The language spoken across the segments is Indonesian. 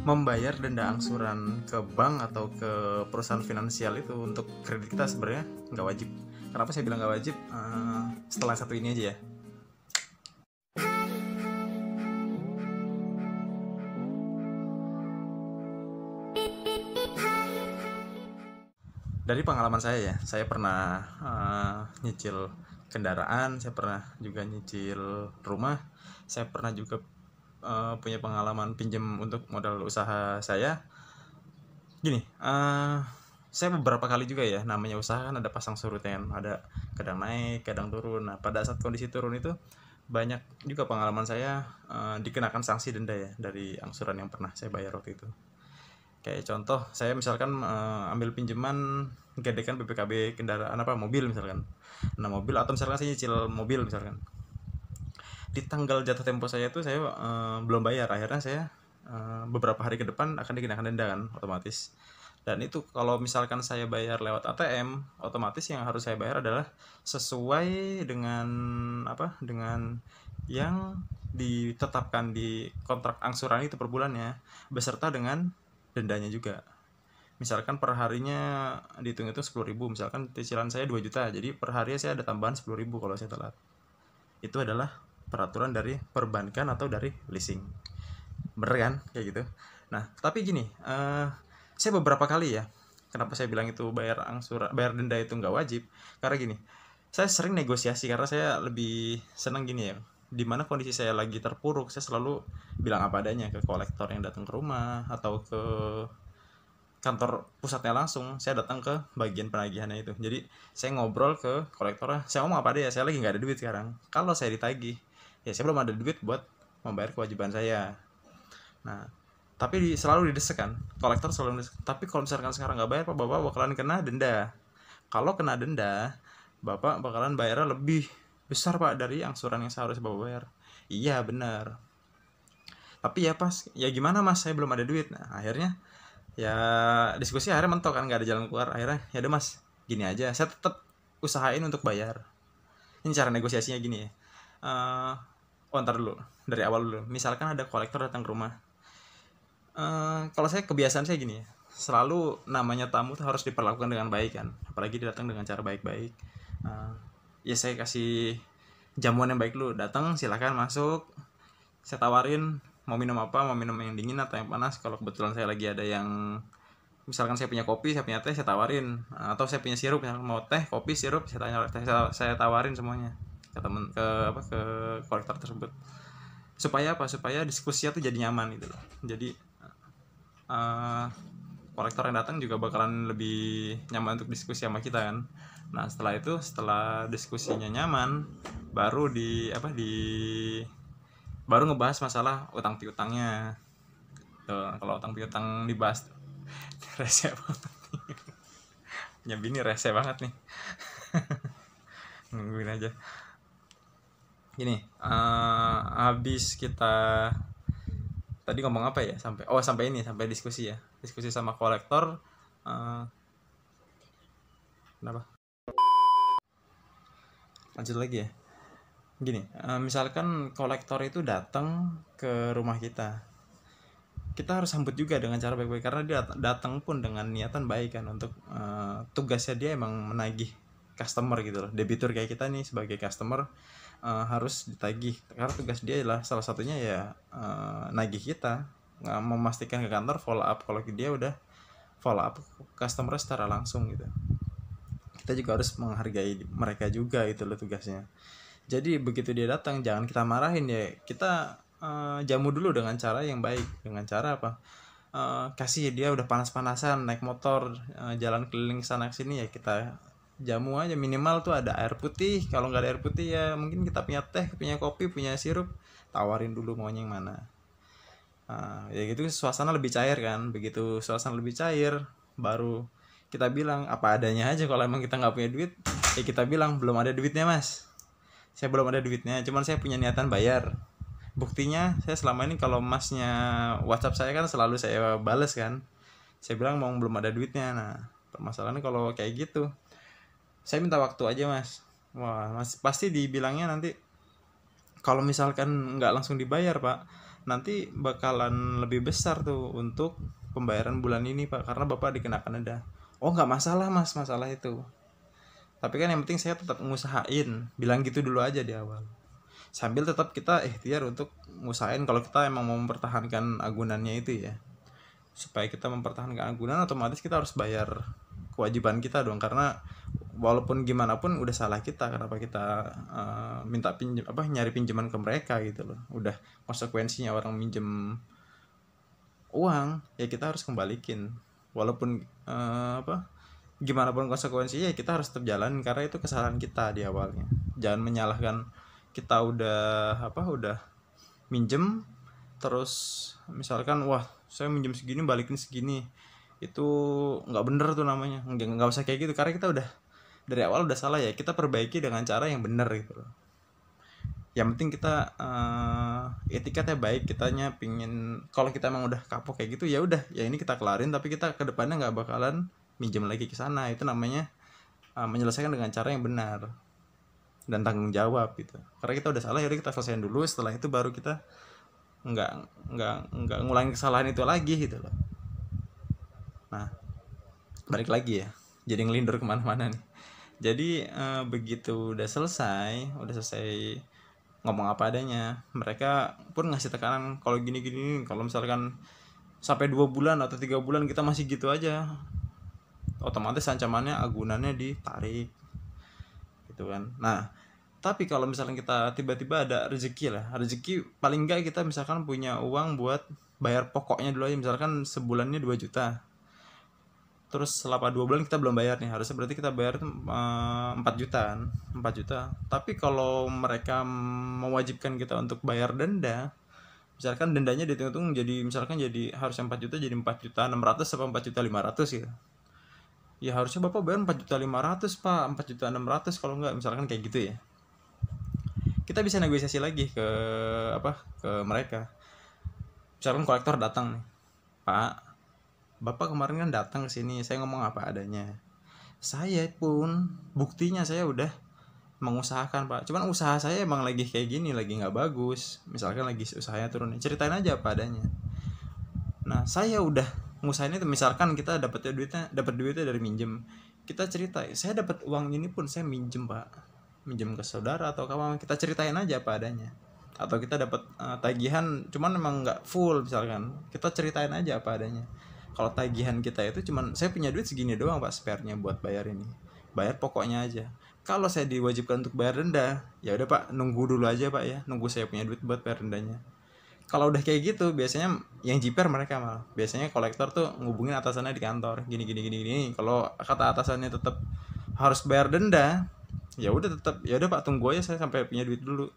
membayar denda angsuran ke bank atau ke perusahaan finansial itu untuk kredit kita sebenarnya nggak wajib. Kenapa saya bilang nggak wajib? Setelah satu ini aja ya. Dari pengalaman saya pernah nyicil kendaraan, saya pernah juga nyicil rumah, saya pernah juga punya pengalaman pinjam untuk modal usaha saya. Gini, saya beberapa kali juga ya, namanya usaha kan ada pasang surutnya kan, ada kadang naik, kadang turun. Nah, pada saat kondisi turun itu banyak juga pengalaman saya dikenakan sanksi denda ya dari angsuran yang pernah saya bayar waktu itu. Kayak contoh, saya misalkan ambil pinjaman gadekan BPKB kendaraan mobil misalkan. Nah, mobil atau misalkan saya nyicil mobil misalkan. Di tanggal jatuh tempo saya itu saya belum bayar, akhirnya saya beberapa hari ke depan akan dikenakan denda kan otomatis. Dan itu kalau misalkan saya bayar lewat ATM, otomatis yang harus saya bayar adalah sesuai dengan dengan yang ditetapkan di kontrak angsuran itu per bulannya, beserta dengan dendanya juga. Misalkan per harinya dihitung itu 10.000, misalkan cicilan saya 2 juta, jadi per hari saya ada tambahan 10.000 kalau saya telat. Itu adalah peraturan dari perbankan atau dari leasing. Bener kan kayak gitu. Nah, tapi gini, saya beberapa kali ya, kenapa saya bilang itu bayar denda itu nggak wajib, karena gini, saya sering negosiasi karena saya lebih senang gini ya, dimana kondisi saya lagi terpuruk, saya selalu bilang apa adanya ke kolektor yang datang ke rumah atau ke kantor pusatnya langsung. Saya datang ke bagian penagihannya itu, jadi saya ngobrol ke kolektornya, saya ngomong apa deh ya, saya lagi nggak ada duit sekarang, kalau saya ditagih ya saya belum ada duit buat membayar kewajiban saya. Nah, tapi selalu didesak kan, kolektor selalu didesak, tapi kalau misalkan sekarang nggak bayar, Pak, Bapak bakalan kena denda. Kalau kena denda, Bapak bakalan bayarnya lebih besar, Pak, dari angsuran yang seharusnya Bapak bayar. Iya benar, tapi ya pas ya gimana Mas, saya belum ada duit. Nah, akhirnya ya diskusi akhirnya mentok kan, nggak ada jalan keluar. Akhirnya ya udah Mas, gini aja, saya tetap usahain untuk bayar. Ini cara negosiasinya gini ya. Ntar dulu, dari awal dulu. Misalkan ada kolektor datang ke rumah, kalau saya kebiasaan saya gini ya, selalu namanya tamu tuh harus diperlakukan dengan baik kan, apalagi dia datang dengan cara baik-baik. Ya saya kasih jamuan yang baik dulu, datang silakan masuk, saya tawarin mau minum apa, mau minum yang dingin atau yang panas. Kalau kebetulan saya lagi ada yang, misalkan saya punya kopi, saya punya teh, saya tawarin, atau saya punya sirup, mau teh, kopi, sirup, saya tawarin semuanya ke temen, ke kolektor tersebut. Supaya supaya diskusinya tuh jadi nyaman gitu loh. Jadi kolektor yang datang juga bakalan lebih nyaman untuk diskusi sama kita kan. Nah, setelah diskusinya nyaman, baru baru ngebahas masalah utang piutangnya. Tuh, kalau utang piutang dibahas rese banget nih. Ya bini rese banget nih. Nungguin aja. Gini, habis kita tadi ngomong apa ya, sampai diskusi ya, diskusi sama kolektor. Kenapa? Lanjut lagi ya. Gini, misalkan kolektor itu datang ke rumah kita harus sambut juga dengan cara baik-baik, karena dia datang pun dengan niatan baik kan, untuk tugasnya dia emang menagih customer gitu loh. Debitur kayak kita nih sebagai customer harus ditagih, karena tugas dia adalah salah satunya ya nagih kita, memastikan ke kantor follow up kalau dia udah follow up customer secara langsung gitu. Kita juga harus menghargai mereka juga, itu loh tugasnya. Jadi begitu dia datang jangan kita marahin ya, kita jamu dulu dengan cara yang baik, dengan cara apa, kasih dia udah panas-panasan naik motor jalan keliling sana sini, ya kita jamu aja, minimal tuh ada air putih. Kalau nggak ada air putih ya mungkin kita punya teh, punya kopi, punya sirup, tawarin dulu maunya yang mana. Ya gitu suasana lebih cair kan. Begitu suasana lebih cair, baru kita bilang apa adanya aja. Kalau emang kita nggak punya duit ya kita bilang belum ada duitnya Mas, saya belum ada duitnya, cuman saya punya niatan bayar. Buktinya saya selama ini kalau Masnya WhatsApp saya kan selalu saya bales kan, saya bilang mau belum ada duitnya. Nah, permasalahannya kalau kayak gitu, saya minta waktu aja Mas. Wah Mas pasti dibilangnya nanti kalau misalkan nggak langsung dibayar Pak, nanti bakalan lebih besar tuh untuk pembayaran bulan ini Pak, karena Bapak dikenakan denda. Oh nggak masalah Mas, masalah itu. Tapi kan yang penting saya tetap ngusahain, bilang gitu dulu aja di awal. Sambil tetap kita ikhtiar untuk ngusahain kalau kita emang mau mempertahankan agunannya itu ya. Supaya kita mempertahankan agunan, otomatis kita harus bayar kewajiban kita dong, karena walaupun gimana pun udah salah kita, kenapa kita minta pinjam nyari pinjaman ke mereka gitu loh. Udah konsekuensinya orang minjem uang ya kita harus kembalikan, walaupun gimana pun konsekuensinya ya kita harus tetap jalanin, karena itu kesalahan kita di awalnya. Jangan menyalahkan kita udah minjem terus misalkan wah saya minjem segini balikin segini, itu nggak bener tuh namanya. Nggak usah kayak gitu, karena kita udah dari awal udah salah ya, kita perbaiki dengan cara yang bener gitu loh. Yang penting kita etikanya baik, kitanya pingin kalau kita emang udah kapok kayak gitu ya udah ya ini kita kelarin, tapi kita kedepannya nggak bakalan minjem lagi ke sana. Itu namanya menyelesaikan dengan cara yang benar dan tanggung jawab gitu. Karena kita udah salah ya udah kita selesaiin dulu, setelah itu baru kita nggak ngulangin kesalahan itu lagi gitu loh. Nah balik lagi ya, jadi ngelindur kemana-mana nih. Jadi begitu udah selesai ngomong apa adanya, mereka pun ngasih tekanan kalau gini-gini. Kalau misalkan sampai 2 bulan atau 3 bulan kita masih gitu aja, otomatis ancamannya agunannya ditarik gitu kan. Nah tapi kalau misalkan kita tiba-tiba ada rezeki paling enggak kita misalkan punya uang buat bayar pokoknya dulu aja, misalkan sebulannya 2 juta, terus selama 2 bulan kita belum bayar nih, harusnya berarti kita bayar 4 juta. Tapi kalau mereka mewajibkan kita untuk bayar denda, misalkan dendanya dihitung jadi misalkan jadi harusnya 4 juta jadi 4 juta 600 atau 4 juta 500 gitu. Ya harusnya Bapak bayar 4 juta 500 Pak, 4 juta 600 kalau enggak, misalkan kayak gitu ya. Kita bisa negosiasi lagi ke mereka. Misalkan kolektor datang nih, Pak, Bapak kemarin kan datang ke sini, saya ngomong apa adanya. Saya pun buktinya saya udah mengusahakan Pak. Cuman usaha saya emang lagi kayak gini, lagi nggak bagus. Misalkan lagi usahanya turun, ceritain aja apa adanya. Nah saya udah ngusahain itu. Misalkan kita dapat duitnya dari minjem, kita cerita, saya dapat uang ini pun saya minjem Pak, minjem ke saudara atau kawan. Kita ceritain aja apa adanya. Atau kita dapat tagihan, cuman emang nggak full misalkan, kita ceritain aja apa adanya. Kalau tagihan kita itu cuman saya punya duit segini doang Pak, spare-nya buat bayar ini, bayar pokoknya aja. Kalau saya diwajibkan untuk bayar denda, ya udah Pak, nunggu dulu aja Pak ya, nunggu saya punya duit buat bayar dendanya. Kalau udah kayak gitu biasanya yang jiper mereka malah, biasanya kolektor tuh ngubungin atasannya di kantor, gini. Kalau kata atasannya tetap harus bayar denda, ya udah tetap ya udah Pak, tunggu aja saya sampai punya duit dulu.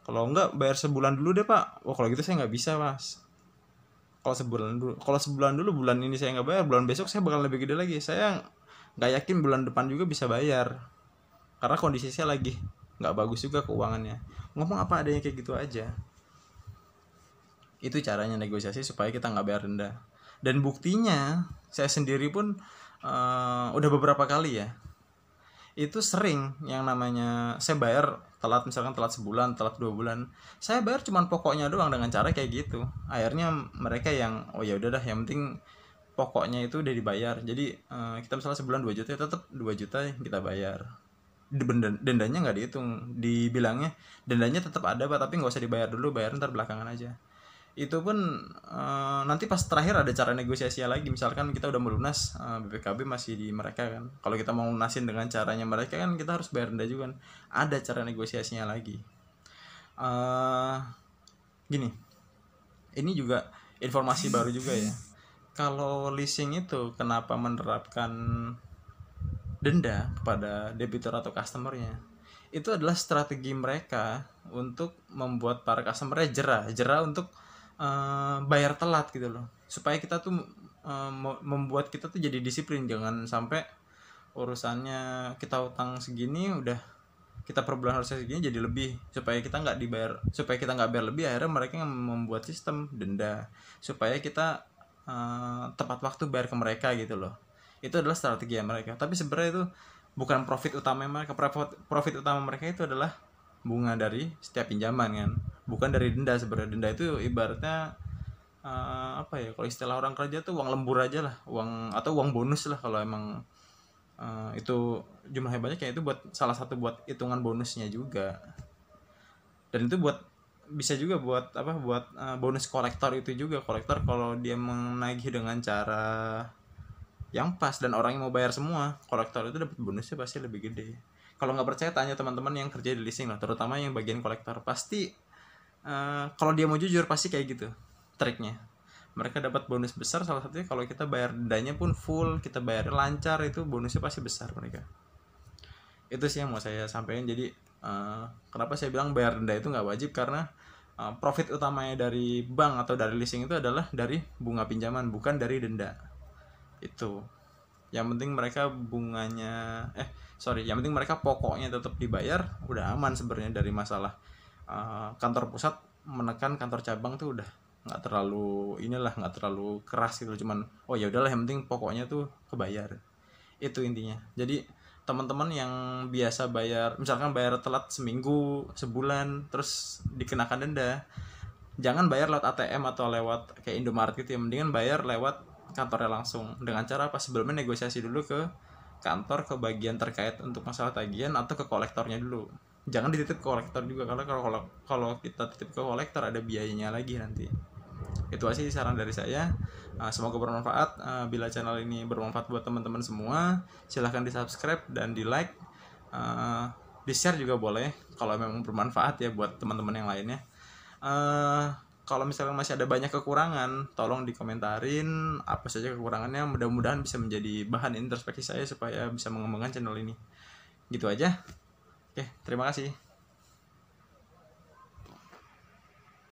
Kalau enggak bayar sebulan dulu deh Pak. Oh kalau gitu saya nggak bisa Mas. Kalau sebulan dulu, bulan ini saya nggak bayar, bulan besok saya bakal lebih gede lagi. Saya nggak yakin bulan depan juga bisa bayar, karena kondisi saya lagi nggak bagus juga keuangannya. Ngomong apa adanya kayak gitu aja. Itu caranya negosiasi supaya kita nggak bayar denda. Dan buktinya saya sendiri pun udah beberapa kali ya, itu sering yang namanya saya bayar telat, misalkan telat sebulan, telat 2 bulan, saya bayar cuman pokoknya doang dengan cara kayak gitu. Akhirnya mereka yang oh ya udah dah, yang penting pokoknya itu udah dibayar. Jadi kita misalnya sebulan 2 juta, tetap 2 juta kita bayar. Dendanya nggak dihitung, dibilangnya dendanya tetap ada Pak, tapi nggak usah dibayar dulu, bayar ntar belakangan aja. Itu pun nanti pas terakhir ada cara negosiasi lagi. Misalkan kita udah melunas, BPKB masih di mereka kan, kalau kita mau lunasin dengan caranya mereka kan kita harus bayar denda juga kan. Ada cara negosiasinya lagi. Gini, ini juga informasi baru juga ya, kalau leasing itu kenapa menerapkan denda kepada debitur atau customernya, itu adalah strategi mereka untuk membuat para customernya jerah untuk bayar telat gitu loh, supaya kita tuh membuat kita tuh jadi disiplin. Jangan sampai urusannya kita utang segini, udah kita per bulan harusnya segini jadi lebih, supaya kita nggak bayar lebih. Akhirnya mereka yang membuat sistem denda supaya kita tepat waktu bayar ke mereka gitu loh. Itu adalah strategi mereka, tapi sebenarnya itu bukan profit utama mereka. Profit utama mereka itu adalah bunga dari setiap pinjaman kan. bukan dari denda. Sebenarnya denda itu ibaratnya apa ya, kalau istilah orang kerja tuh uang lembur aja lah, uang atau uang bonus lah kalau emang itu jumlahnya banyak ya, itu buat salah satu buat hitungan bonusnya juga. Dan itu buat bisa juga buat apa, buat bonus kolektor itu juga. Kolektor kalau dia menagih dengan cara yang pas dan orang yang mau bayar semua, kolektor itu dapat bonusnya pasti lebih gede. Kalau nggak percaya tanya teman-teman yang kerja di leasing lah, terutama yang bagian kolektor. Pasti kalau dia mau jujur pasti kayak gitu triknya. Mereka dapat bonus besar, salah satunya kalau kita bayar dendanya pun full, kita bayar lancar, itu bonusnya pasti besar mereka. Itu sih yang mau saya sampaikan. Jadi kenapa saya bilang bayar denda itu nggak wajib, karena profit utamanya dari bank atau dari leasing itu adalah dari bunga pinjaman, bukan dari denda. Itu yang penting mereka bunganya yang penting mereka pokoknya tetap dibayar, udah aman sebenarnya dari masalah kantor pusat menekan kantor cabang tuh udah nggak terlalu nggak terlalu keras gitu, cuman oh ya udahlah yang penting pokoknya tuh kebayar, itu intinya. Jadi teman-teman yang biasa bayar, misalkan bayar telat seminggu, sebulan, terus dikenakan denda, jangan bayar lewat ATM atau lewat kayak Indomaret gitu ya, mendingan bayar lewat kantornya langsung. Dengan cara apa? Sebelumnya negosiasi dulu ke kantor, ke bagian terkait untuk masalah tagihan, atau ke kolektornya dulu. Jangan dititip ke kolektor juga, karena kalau kita titip ke kolektor ada biayanya lagi nanti. Itu aja sih saran dari saya. Semoga bermanfaat. Bila channel ini bermanfaat buat teman-teman semua, silahkan di subscribe dan di like, di share juga boleh kalau memang bermanfaat ya buat teman-teman yang lainnya. Kalau misalnya masih ada banyak kekurangan, tolong dikomentarin apa saja kekurangannya. Mudah-mudahan bisa menjadi bahan introspeksi saya supaya bisa mengembangkan channel ini. Gitu aja. Oke, terima kasih.